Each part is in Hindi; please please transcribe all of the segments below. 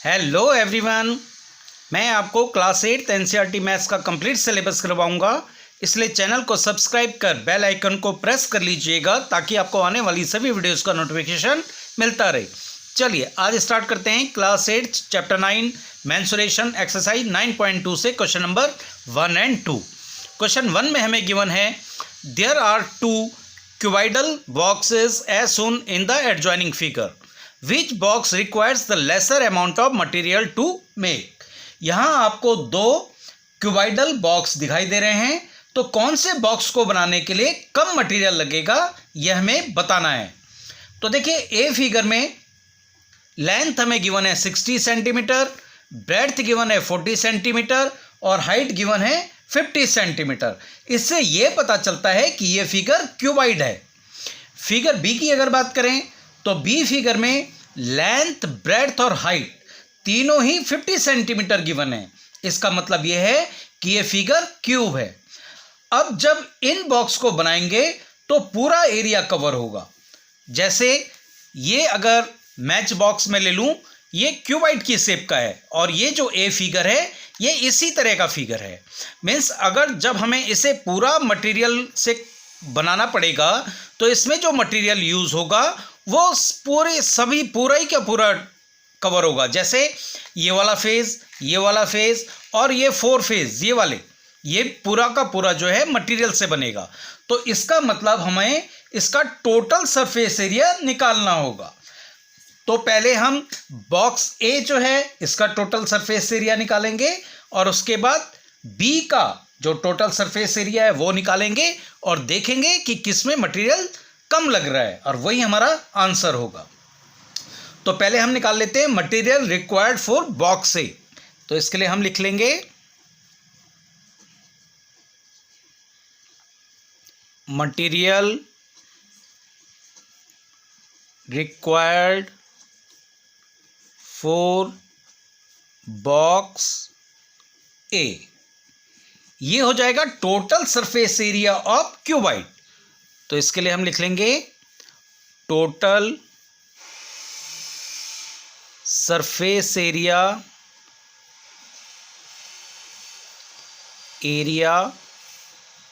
हेलो एवरीवन, मैं आपको क्लास 8 एनसीईआरटी मैथ्स का कंप्लीट सिलेबस करवाऊंगा। इसलिए चैनल को सब्सक्राइब कर बेल आइकन को प्रेस कर लीजिएगा ताकि आपको आने वाली सभी वीडियोस का नोटिफिकेशन मिलता रहे। चलिए आज स्टार्ट करते हैं क्लास 8 चैप्टर 9 मेंसुरेशन एक्सरसाइज 9.2 से क्वेश्चन नंबर 1 एंड 2। क्वेश्चन 1 में हमें गिवन है there are two cuboidal boxes as shown in the adjoining figure. Which box requires the lesser amount of material to make? यहाँ आपको दो क्यूबॉइडल बॉक्स दिखाई दे रहे हैं, तो कौन से बॉक्स को बनाने के लिए कम मटेरियल लगेगा यह हमें बताना है। तो देखिए ए फिगर में लेंथ हमें गिवन है 60 सेंटीमीटर, ब्रेड्थ गिवन है 40 सेंटीमीटर और हाइट गिवन है 50 सेंटीमीटर। इससे यह पता चलता है कि यह फिगर क्यूबॉइड है। फिगर बी की अगर बात करें तो बी फिगर में लेंथ, ब्रेड्थ और हाइट तीनों ही 50 सेंटीमीटर गिवन है। इसका मतलब यह है कि यह फिगर क्यूब है। अब जब इन बॉक्स को बनाएंगे तो पूरा एरिया कवर होगा। जैसे ये अगर मैच बॉक्स में ले लूं, ये क्यूबॉइड की शेप का है और ये जो ए फिगर है ये इसी तरह का फिगर है। मीन्स अगर जब हमें इसे पूरा मटेरियल से बनाना पड़ेगा तो इसमें जो मटेरियल यूज होगा वो पूरा ही पूरा कवर होगा। जैसे ये वाला फेज, ये वाला फेज और ये 4 फेज, ये पूरा का पूरा जो है मटेरियल से बनेगा। तो इसका मतलब हमें इसका टोटल सरफेस एरिया निकालना होगा। तो पहले हम बॉक्स ए जो है इसका टोटल सरफेस एरिया निकालेंगे और उसके बाद बी का जो टोटल सरफेस एरिया है वो निकालेंगे और देखेंगे कि किस में मटेरियल कम लग रहा है और वही हमारा आंसर होगा। तो पहले हम निकाल लेते हैं मटेरियल रिक्वायर्ड फॉर बॉक्स ए। तो इसके लिए हम लिख लेंगे मटेरियल रिक्वायर्ड फॉर बॉक्स ए। ये हो जाएगा total surface area of cuboid. तो इसके लिए हम लिख लेंगे total surface area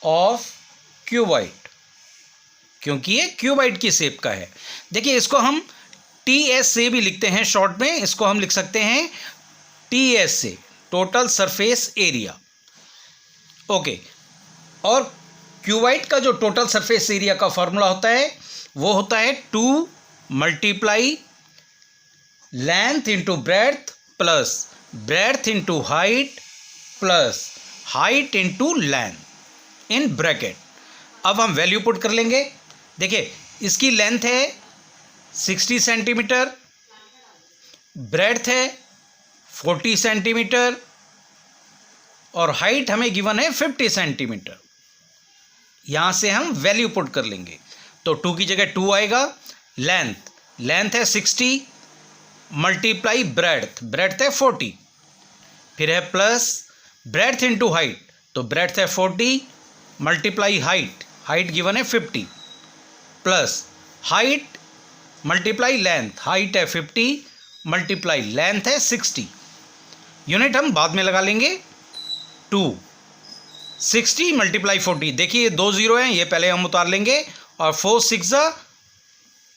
of cuboid, क्योंकि ये क्यूबॉइड की शेप का है। देखिए इसको हम टीएस से भी लिखते हैं शॉर्ट में, इसको हम लिख सकते हैं टीएस से, टोटल सरफेस एरिया। ओके, और क्यूबॉइड का जो टोटल सरफेस एरिया का फॉर्मूला होता है वो होता है 2 multiply length into breadth plus breadth into height plus height into length in bracket. अब हम वैल्यू पुट कर लेंगे। देखिए इसकी लेंथ है 60 सेंटीमीटर, ब्रेड्थ है 40 सेंटीमीटर और हाइट हमें गिवन है 50 सेंटीमीटर। यहाँ से हम वैल्यू पुट कर लेंगे। तो 2 की जगह 2 आएगा। लेंथ है 60 मल्टीप्लाई ब्रेड्थ है 40, फिर है प्लस ब्रेड्थ इंटू हाइट, तो ब्रेड्थ है 40 मल्टीप्लाई हाइट गिवन है 50 plus height multiply length, height है 50 मल्टीप्लाई लेंथ है 60। यूनिट हम बाद में लगा लेंगे। 60 मल्टीप्लाई 40, देखिए ये 2 0 हैं, ये पहले हम उतार लेंगे और 4 6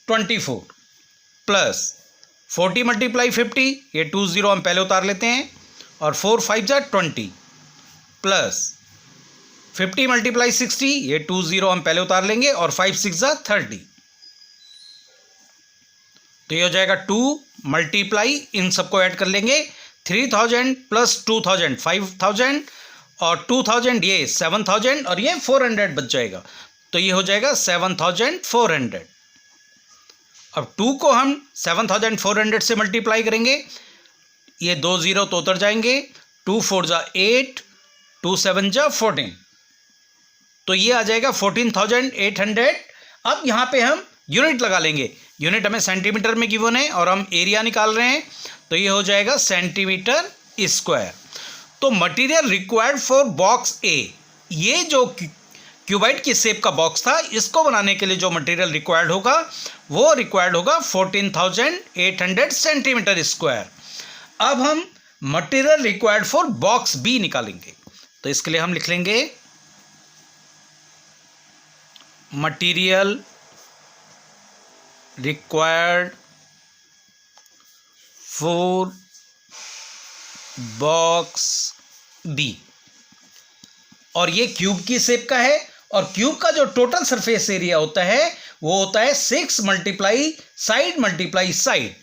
24 प्लस 40 मल्टीप्लाई 50, ये 2 0 हम पहले उतार लेते हैं और 4 5 20 प्लस 50 मल्टीप्लाई 60, ये 2 0 हम पहले उतार लेंगे और 5 6 30। तो ये हो जाएगा 2 मल्टीप्लाई, इन सबको ऐड कर लेंगे 3000 प्लस 2000 5000 और 2000 ये 7000 और ये 400 बच जाएगा। तो ये हो जाएगा 7400। अब 2 को हम 7400 से मल्टीप्लाई करेंगे, ये 2 0 तो उतर जाएंगे, 2 4 8, 2 7 14, तो ये आ जाएगा 14800। अब यहाँ पे हम यूनिट लगा लेंगे। यूनिट हमें सेंटीमीटर में गिवन है और हम एरिया निकाल रहे हैं, तो ये हो जाएगा सेंटीमीटर स्क्वायर। तो मटेरियल रिक्वायर्ड फॉर बॉक्स ए, ये जो क्यूबॉइड की शेप का बॉक्स था, इसको बनाने के लिए जो मटेरियल रिक्वायर्ड होगा वो रिक्वायर्ड होगा 14800 सेंटीमीटर स्क्वायर। अब हम material required for box B निकालेंगे। तो इसके लिए हम लिख लेंगे material required for box B, और ये क्यूब की शेप का है, और क्यूब का जो टोटल सरफेस एरिया होता है वो होता है 6 मल्टीप्लाई साइड।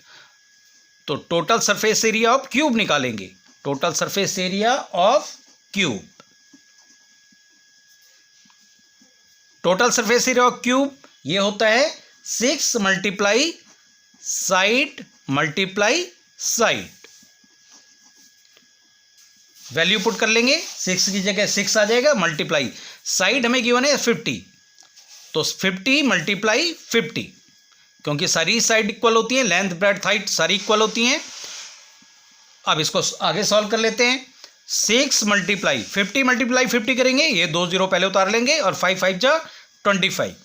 तो total surface area of cube निकालेंगे। Total surface area of cube, total surface area of cube ये होता है 6 मल्टीप्लाई साइड। वैल्यू पुट कर लेंगे, 6 की जगह 6 आ जाएगा, मल्टीप्लाई साइड हमें गिवन है 50, तो 50 मल्टीप्लाई 50, क्योंकि सारी साइड इक्वल होती हैं, लेंथ ब्रेड्थ हाइट सारी इक्वल होती हैं। अब इसको आगे सॉल्व कर लेते हैं। 6 मल्टीप्लाई 50 करेंगे, ये 2 0 पहले उतार लेंगे, और 5 5 जा 25,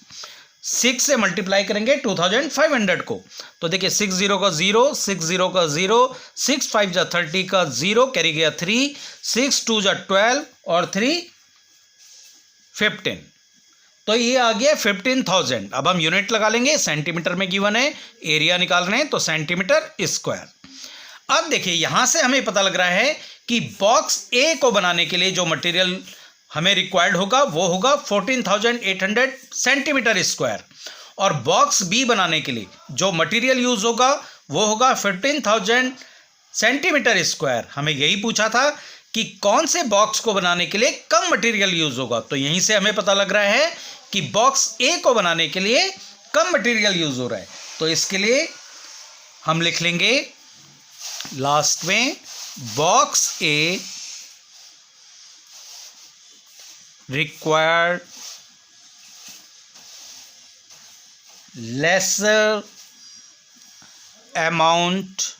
6 से मल्टीप्लाई करेंगे 2500 को। तो देखिए 6 0 का 0, 6 0 का 0, 6 5 जा 30 का 0, कैरी गया 3, 6 2 जा 12 और 3 15, तो ये आ गया 15,000। अब हम यूनिट लगा लेंगे, सेंटीमीटर में गिवन है, एरिया निकाल रहे हैं तो सेंटीमीटर स्क्वायर। अब देखिए यहां से हमें पता लग रहा है कि बॉक्स ए को बनाने के लिए जो मटेरियल हमें रिक्वायर्ड होगा वो होगा 14,800 सेंटीमीटर स्क्वायर, और बॉक्स बी बनाने के लिए जो मटेरियल यूज होगा वो होगा 15,000 सेंटीमीटर स्क्वायर। हमें यही पूछा था कि कौन से बॉक्स को बनाने के लिए कम मटेरियल यूज होगा, तो यहीं से हमें पता लग रहा है कि बॉक्स ए को बनाने के लिए कम मटेरियल यूज हो रहा है। तो इसके लिए हम लिख लेंगे लास्ट में box A required lesser amount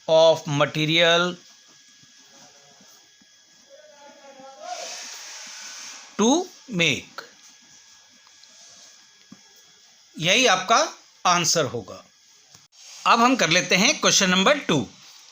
of material to make, यही आपका आंसर होगा। अब हम कर लेते हैं क्वेश्चन नंबर 2।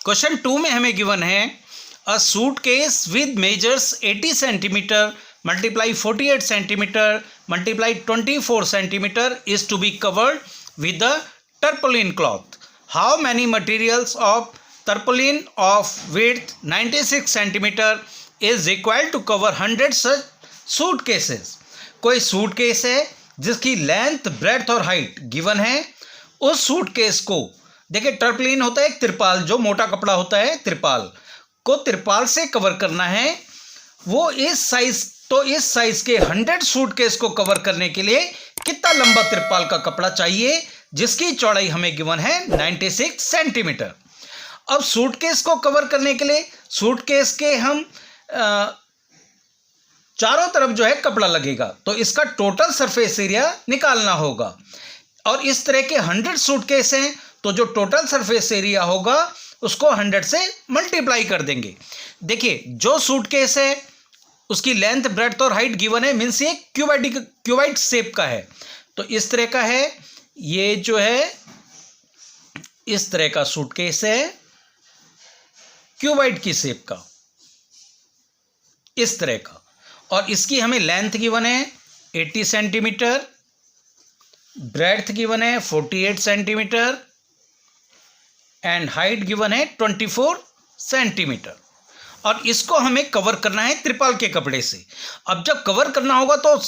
क्वेश्चन 2 में हमें गिवन है a suitcase with measures 80 centimetre multiply 48 centimeter multiply 24 centimeter is to be covered with the tarpaulin cloth. How many materials of tarpaulin of width 96 centimeter is required to cover 100 such suitcases? कोई सूटकेस है जिसकी लेंथ ब्रेड्थ और हाइट गिवन है। उस सूटकेस को देखिए, टर्पलिन होता है एक तिरपाल, जो मोटा कपड़ा होता है, तिरपाल को तिरपाल से कवर करना है। वो इस साइज के 100 सूटकेस को कवर करने के लिए कितना लंबा तिरपाल का कपड़ा चाहिए, जिसकी चौड़ाई हमें गिवन है 96 सेंटीमीटर। अब सूटकेस को कवर करने के लिए सूटकेस के हम चारों तरफ जो है कपड़ा लगेगा, तो इसका टोटल सरफेस एरिया निकालना होगा। और इस तरह के 100 सूटकेस हैं, तो जो टोटल सरफेस एरिया होगा उसको 100 से मल्टीप्लाई कर देंगे। देखिए जो सूटकेस है उसकी लेंथ ब्रेड्थ और हाइट गिवन है, मीन्स ये क्यूबाइड शेप का है। तो इस तरह का है, ये जो है इस तरह का सूटकेस है क्यूबाइड की शेप का, इस तरह का, और इसकी हमें लेंथ गिवन है 80 सेंटीमीटर, ब्रेड्थ गिवन है 48 सेंटीमीटर एंड हाइट गिवन है 24 सेंटीमीटर। और इसको हमें कवर करना है त्रिपाल के कपड़े से। अब जब कवर करना होगा तो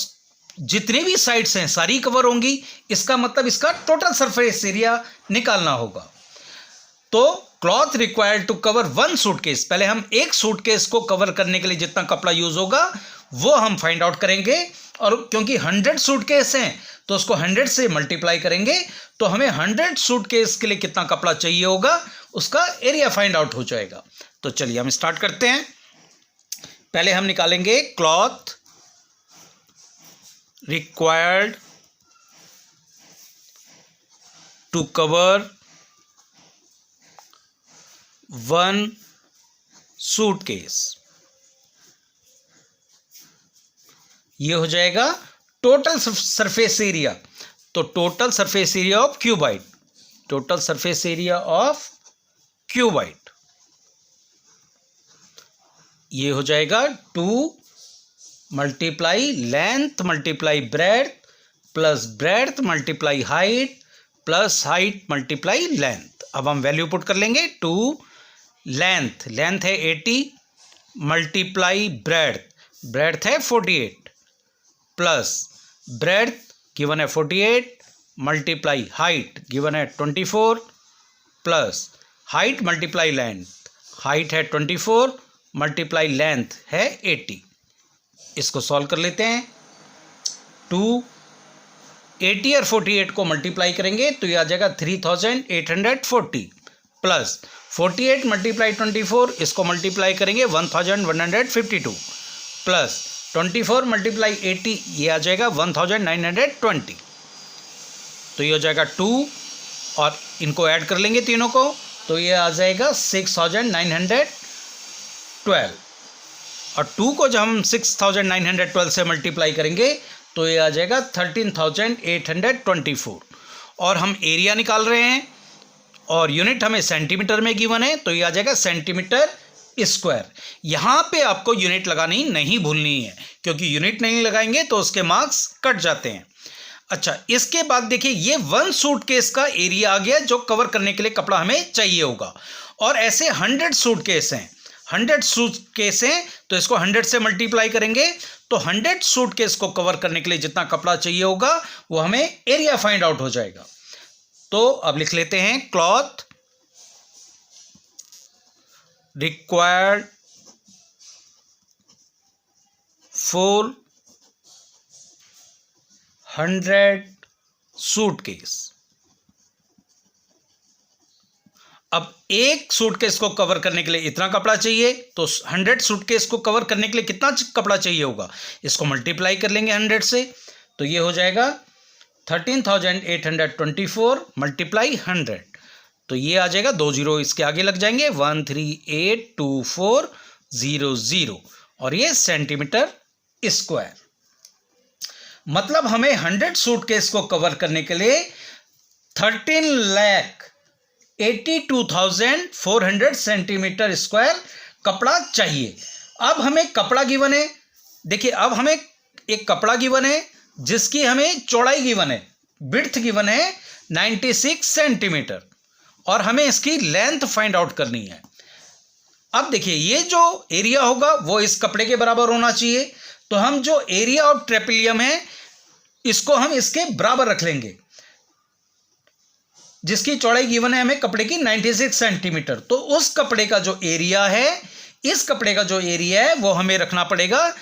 जितनी भी साइड्स हैं सारी कवर होंगी, इसका मतलब इसका टोटल सरफेस एरिया निकालना होगा। तो cloth required to cover 1 suitcase, पहले हम एक सूटकेस को कवर करने के लिए जितना कपड़ा यूज होगा वो हम फाइंड आउट करेंगे, और क्योंकि 100 सूटकेस हैं तो उसको 100 से मल्टीप्लाई करेंगे, तो हमें 100 सूटकेस के लिए कितना कपड़ा चाहिए होगा उसका एरिया फाइंड आउट हो जाएगा। तो चलिए हम स्टार्ट करते हैं। पहले हम निकालेंगे cloth required to cover 1 suitcase, ये हो जाएगा टोटल सरफेस एरिया। तो total surface area of cuboid, total surface area of cuboid. ये हो जाएगा 2 multiply length multiply breadth plus breadth multiply height plus height multiply length. अब हम वैल्यू पुट कर लेंगे। 2 लेंथ है 80 मल्टीप्लाई ब्रेड्थ है 48 प्लस ब्रेड्थ गिवन है 48 मल्टीप्लाई हाइट गिवन है 24 plus height multiply length, height है 24 मल्टीप्लाई लेंथ है 80। इसको सॉल्व कर लेते हैं। 80 और 48 को मल्टीप्लाई करेंगे तो ये आ जाएगा 3840 प्लस 48 मल्टीप्लाई 24, इसको मल्टीप्लाई करेंगे 1152 प्लस 24 मल्टीप्लाई 80, ये आ जाएगा 1920। तो ये हो जाएगा 2 और इनको ऐड कर लेंगे तीनों को तो ये आ जाएगा 6912 और 2 को जब हम 6912 से मल्टीप्लाई करेंगे तो ये आ जाएगा 13824। और हम एरिया निकाल रहे हैं और यूनिट हमें सेंटीमीटर में गिवन है तो ये आ जाएगा सेंटीमीटर स्क्वायर। यहाँ पे आपको यूनिट लगानी नहीं भूलनी है क्योंकि यूनिट नहीं लगाएंगे तो उसके मार्क्स कट जाते हैं। अच्छा, इसके बाद देखिए ये 1 सूटकेस का एरिया आ गया जो कवर करने के लिए कपड़ा हमें चाहिए होगा। और ऐसे 100 सूटकेस हैं, 100 सूटकेस हैं तो इसको 100 से मल्टीप्लाई करेंगे तो 100 सूटकेस को कवर करने के लिए जितना कपड़ा चाहिए होगा वो हमें एरिया फाइंड आउट हो जाएगा। तो अब लिख लेते हैं क्लॉथ रिक्वायर्ड फॉर 100 सूटकेस। अब एक सूटकेस को कवर करने के लिए इतना कपड़ा चाहिए तो 100 सूटकेस को कवर करने के लिए कितना कपड़ा चाहिए होगा, इसको मल्टीप्लाई कर लेंगे 100 से तो ये हो जाएगा 13824 मल्टीप्लाई 100 तो ये आ जाएगा 2 जीरो इसके आगे लग जाएंगे 1382400 और ये सेंटीमीटर स्क्वायर। मतलब हमें 100 सूटकेस को कवर करने के लिए 13,82,400 सेंटीमीटर स्क्वायर कपड़ा चाहिए। अब हमें कपड़ा गिवन है, देखिए अब हमें एक कपड़ा गिवन है जिसकी हमें चौड़ाई गिवन है, विड्थ गिवन है 96 सेंटीमीटर और हमें इसकी लेंथ फाइंड आउट करनी है। अब देखिए ये जो एरिया होगा वो इस कपड़े के बराबर होना चाहिए तो हम जो एरिया ऑफ ट्रेपेलियम है इसको हम इसके बराबर रख लेंगे जिसकी चौड़ाई गिवन है हमें कपड़े की 96 सेंटीमीटर। तो उस कपड़े का जो एरिया है, इस कपड़े का जो एरिया है वो हमें रखना पड़ेगा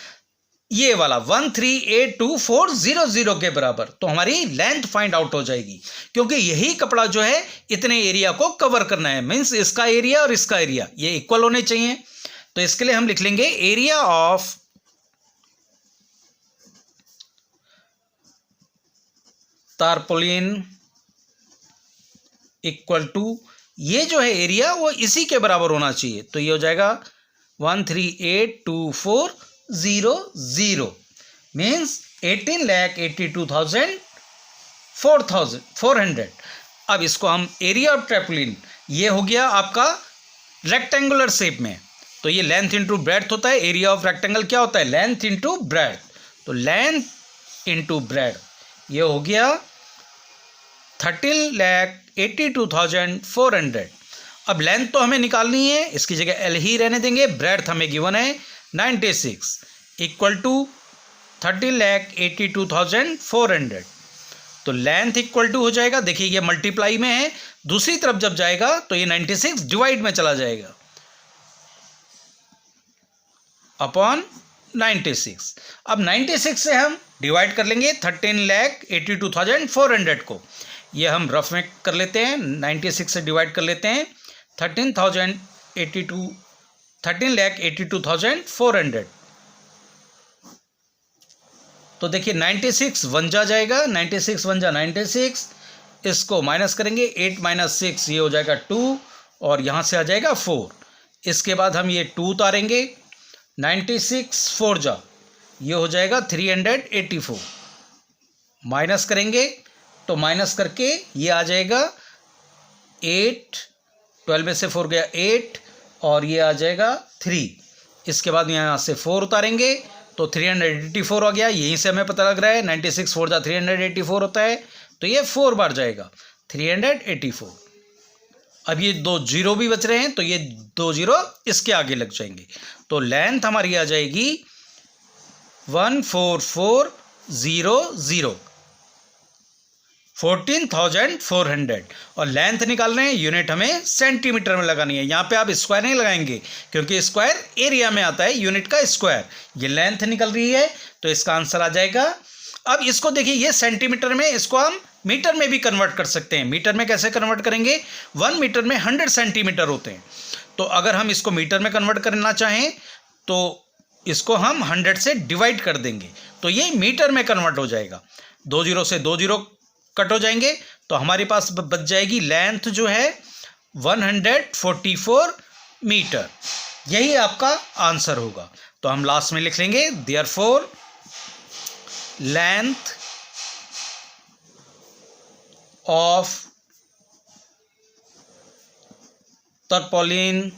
ये वाला 1382400 के बराबर। तो हमारी लेंथ फाइंड आउट हो जाएगी क्योंकि यही कपड़ा जो है इतने एरिया को कवर करना है, मीन्स इसका एरिया और इसका एरिया ये इक्वल होने चाहिए। तो इसके लिए हम लिख लेंगे area of tarpaulin equal to ये जो है एरिया वो इसी के बराबर होना चाहिए तो ये हो जाएगा 1382400 मीन्स 18,82,400। अब इसको हम एरिया ऑफ ट्रेपोलिन ये हो गया आपका रेक्टेंगुलर शेप में तो ये लेंथ इंटू ब्रेड्थ होता है। एरिया ऑफ रेक्टेंगल क्या होता है, लेंथ इंटू ब्रेड्थ। तो लेंथ इंटू ब्रेड्थ ये हो गया 13,82,400। अब लेंथ तो हमें निकालनी है, इसकी जगह एल ही रहने देंगे। ब्रेड्थ हमें गिवन है 96 इक्वल टू 13,82,400। तो लेंथ इक्वल टू हो जाएगा, देखिए ये मल्टीप्लाई में है, दूसरी तरफ जब जाएगा तो ये 96 डिवाइड में चला जाएगा अपॉन 96। अब 96 से हम डिवाइड कर लेंगे 13,82,400 को। ये हम रफ में कर लेते हैं, 96 से डिवाइड कर लेते हैं 13,82,400। तो देखिए 96 वन जा जाएगा, 96 वन जा 96, इसको माइनस करेंगे 8 माइनस 6 ये हो जाएगा 2 और यहाँ से आ जाएगा 4। इसके बाद हम ये 2 उतारेंगे, 96 4 जा ये हो जाएगा 384, माइनस करेंगे तो माइनस करके ये आ जाएगा 8 12 में से 4 गया 8 और ये आ जाएगा 3। इसके बाद यहाँ से 4 उतारेंगे तो 384 हो गया। यहीं से हमें पता लग रहा है 96 4 जा 384 होता है, तो ये 4 बार जाएगा 384। अब ये 2 जीरो भी बच रहे हैं तो ये 2 जीरो इसके आगे लग जाएंगे, तो लेंथ हमारी आ जाएगी 14400, 14,400। और लेंथ निकाल रहे हैं, यूनिट हमें सेंटीमीटर में लगानी है। यहाँ पे आप स्क्वायर नहीं लगाएंगे क्योंकि स्क्वायर एरिया में आता है, यूनिट का स्क्वायर। ये लेंथ निकल रही है तो इसका आंसर आ जाएगा। अब इसको देखिए, ये सेंटीमीटर में, इसको हम मीटर में भी कन्वर्ट कर सकते हैं। मीटर में कैसे कन्वर्ट करेंगे? 1 मीटर में 100 सेंटीमीटर होते हैं, तो अगर हम इसको मीटर में कन्वर्ट करना चाहें तो इसको हम 100 से डिवाइड कर देंगे तो ये मीटर में कन्वर्ट हो जाएगा। 2 जीरो से 2 जीरो कट हो जाएंगे तो हमारे पास बच जाएगी लेंथ जो है 144 मीटर। यही आपका आंसर होगा। तो हम लास्ट में लिख लेंगे therefore length of tarpaulin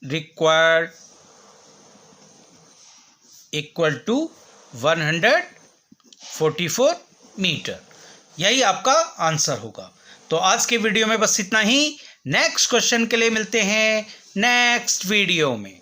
required equal to 144 metre. यही आपका आंसर होगा। तो आज के वीडियो में बस इतना ही। नेक्स्ट क्वेश्चन के लिए मिलते हैं नेक्स्ट वीडियो में।